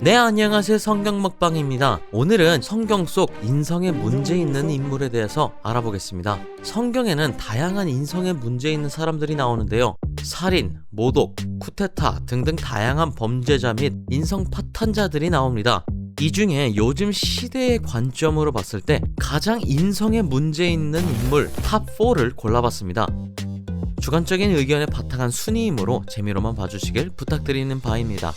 네, 안녕하세요. 성경 먹방입니다. 오늘은 성경 속 인성에 문제 있는 인물에 대해서 알아보겠습니다. 성경에는 다양한 인성에 문제 있는 사람들이 나오는데요. 살인, 모독, 쿠데타 등등 다양한 범죄자 및 인성 파탄자들이 나옵니다. 이 중에 요즘 시대의 관점으로 봤을 때 가장 인성에 문제 있는 인물 탑4를 골라봤습니다. 주관적인 의견에 바탕한 순위이므로 재미로만 봐주시길 부탁드리는 바입니다.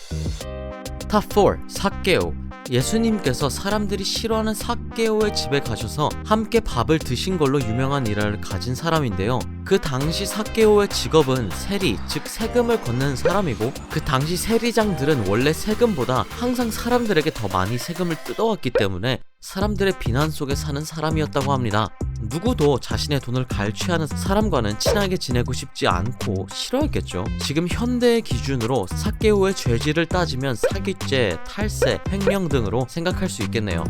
탑4 삭개오. 예수님께서 사람들이 싫어하는 삭개오의 집에 가셔서 함께 밥을 드신 걸로 유명한 일화를 가진 사람인데요. 그 당시 삭개오의 직업은 세리, 즉 세금을 걷는 사람이고, 그 당시 세리장들은 원래 세금보다 항상 사람들에게 더 많이 세금을 뜯어왔기 때문에 사람들의 비난 속에 사는 사람이었다고 합니다. 누구도 자신의 돈을 갈취하는 사람과는 친하게 지내고 싶지 않고 싫어했겠죠. 지금 현대의 기준으로 삭개오의 죄질을 따지면 사기죄, 탈세, 횡령 등으로 생각할 수 있겠네요.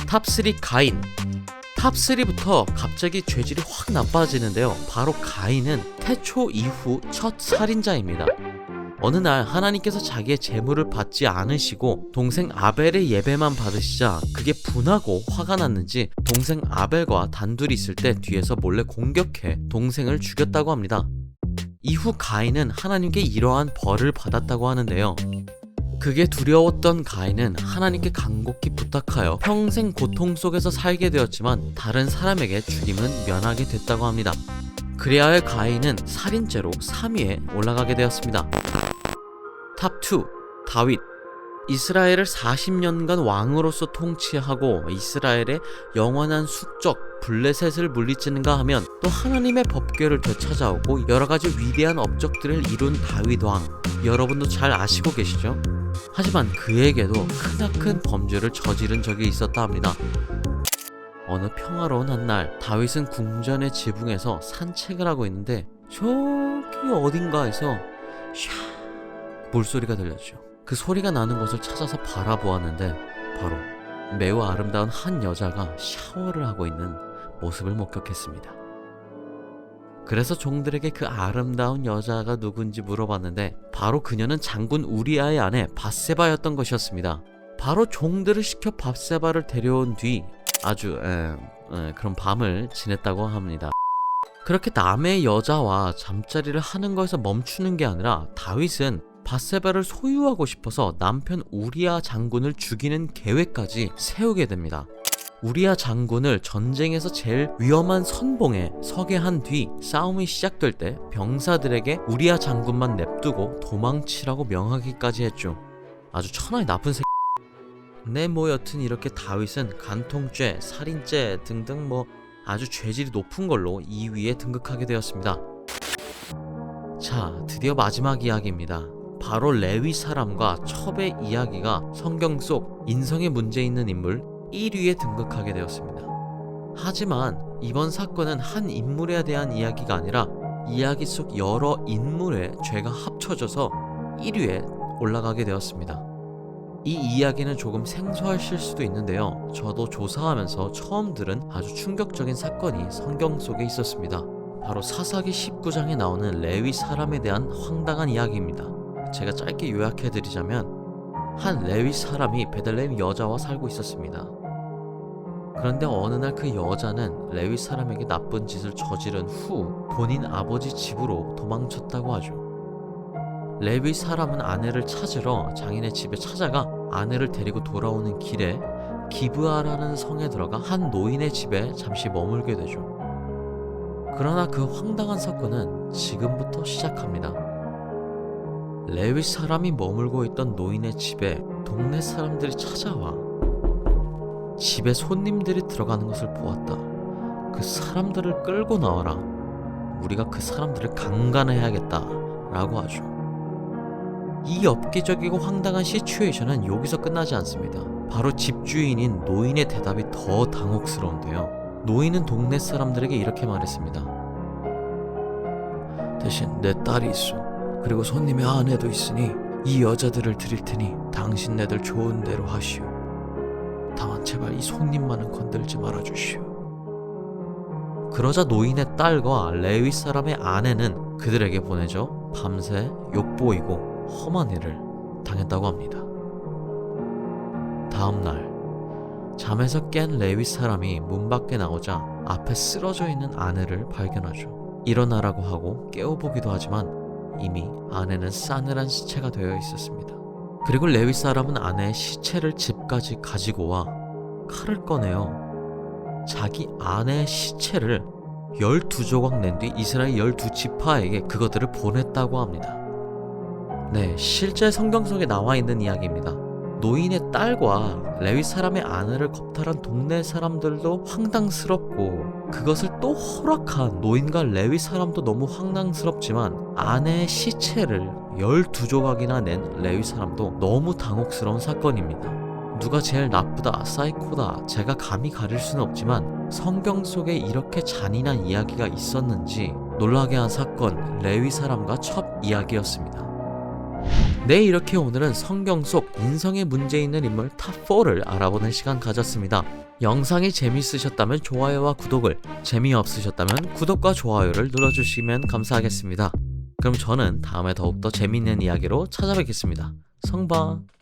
탑3 가인. 탑3부터 갑자기 죄질이 확 나빠지는데요. 바로 가인은 태초 이후 첫 살인자입니다. 어느 날 하나님께서 자기의 재물을 받지 않으시고 동생 아벨의 예배만 받으시자 그게 분하고 화가 났는지 동생 아벨과 단둘이 있을 때 뒤에서 몰래 공격해 동생을 죽였다고 합니다. 이후 가인은 하나님께 이러한 벌을 받았다고 하는데요. 그게 두려웠던 가인은 하나님께 간곡히 부탁하여 평생 고통 속에서 살게 되었지만 다른 사람에게 죽임은 면하게 됐다고 합니다. 그리하여 가인은 살인죄로 3위에 올라가게 되었습니다. 탑2 다윗. 이스라엘을 40년간 왕으로서 통치하고 이스라엘의 영원한 숙적 블레셋을 물리치는가 하면 또 하나님의 법궤를 되찾아오고 여러가지 위대한 업적들을 이룬 다윗 왕, 여러분도 잘 아시고 계시죠? 하지만 그에게도 크나큰 범죄를 저지른 적이 있었다 합니다. 어느 평화로운 한날 다윗은 궁전의 지붕에서 산책을 하고 있는데 저기 어딘가에서 샤 물소리가 들렸죠. 그 소리가 나는 곳을 찾아서 바라보았는데 바로 매우 아름다운 한 여자가 샤워를 하고 있는 모습을 목격했습니다. 그래서 종들에게 그 아름다운 여자가 누군지 물어봤는데 바로 그녀는 장군 우리아의 아내 밧세바였던 것이었습니다. 바로 종들을 시켜 밧세바를 데려온 뒤 아주 그런 밤을 지냈다고 합니다. 그렇게 남의 여자와 잠자리를 하는 것에서 멈추는 게 아니라 다윗은 밧세바를 소유하고 싶어서 남편 우리아 장군을 죽이는 계획까지 세우게 됩니다. 우리아 장군을 전쟁에서 제일 위험한 선봉에 서게 한 뒤 싸움이 시작될 때 병사들에게 우리아 장군만 냅두고 도망치라고 명하기까지 했죠. 아주 천하의 나쁜 새끼. 네, 여튼 이렇게 다윗은 간통죄, 살인죄 등등 아주 죄질이 높은 걸로 2위에 등극하게 되었습니다. 자, 드디어 마지막 이야기입니다. 바로 레위 사람과 첩의 이야기가 성경 속 인성에 문제 있는 인물 1위에 등극하게 되었습니다. 하지만 이번 사건은 한 인물에 대한 이야기가 아니라 이야기 속 여러 인물의 죄가 합쳐져서 1위에 올라가게 되었습니다. 이 이야기는 조금 생소하실 수도 있는데요. 저도 조사하면서 처음 들은 아주 충격적인 사건이 성경 속에 있었습니다. 바로 사사기 19장에 나오는 레위 사람에 대한 황당한 이야기입니다. 제가 짧게 요약해드리자면 한 레위 사람이 베들레헴 여자와 살고 있었습니다. 그런데 어느 날 그 여자는 레위 사람에게 나쁜 짓을 저지른 후 본인 아버지 집으로 도망쳤다고 하죠. 레위 사람은 아내를 찾으러 장인의 집에 찾아가 아내를 데리고 돌아오는 길에 기브아라는 성에 들어가 한 노인의 집에 잠시 머물게 되죠. 그러나 그 황당한 사건은 지금부터 시작합니다. 레위 사람이 머물고 있던 노인의 집에 동네 사람들이 찾아와 집에 손님들이 들어가는 것을 보았다. 그 사람들을 끌고 나와라. 우리가 그 사람들을 강간해야겠다 라고 하죠. 이 엽기적이고 황당한 시츄에이션은 여기서 끝나지 않습니다. 바로 집주인인 노인의 대답이 더 당혹스러운데요. 노인은 동네 사람들에게 이렇게 말했습니다. 대신 내 딸이 있어. 그리고 손님의 아내도 있으니 이 여자들을 드릴 테니 당신네들 좋은 대로 하시오. 다만 제발 이 손님만은 건들지 말아주시오. 그러자 노인의 딸과 레위 사람의 아내는 그들에게 보내져 밤새 욕보이고 험한 일을 당했다고 합니다. 다음날 잠에서 깬 레위 사람이 문 밖에 나오자 앞에 쓰러져 있는 아내를 발견하죠. 일어나라고 하고 깨워보기도 하지만 이미 아내는 싸늘한 시체가 되어 있었습니다. 그리고 레위 사람은 아내의 시체를 집까지 가지고 와 칼을 꺼내어 자기 아내의 시체를 12조각 낸 뒤 이스라엘 12지파에게 그것들을 보냈다고 합니다. 네, 실제 성경 속에 나와 있는 이야기입니다. 노인의 딸과 레위 사람의 아내를 겁탈한 동네 사람들도 황당스럽고 그것을 또 허락한 노인과 레위 사람도 너무 황당스럽지만 아내의 시체를 12조각이나 낸 레위 사람도 너무 당혹스러운 사건입니다. 누가 제일 나쁘다, 사이코다, 제가 감히 가릴 수는 없지만 성경 속에 이렇게 잔인한 이야기가 있었는지 놀라게 한 사건, 레위 사람과 첫 이야기였습니다. 네, 이렇게 오늘은 성경 속 인성에 문제 있는 인물 탑4를 알아보는 시간 가졌습니다. 영상이 재미있으셨다면 좋아요와 구독을, 재미없으셨다면 구독과 좋아요를 눌러주시면 감사하겠습니다. 그럼 저는 다음에 더욱더 재미있는 이야기로 찾아뵙겠습니다. 성바.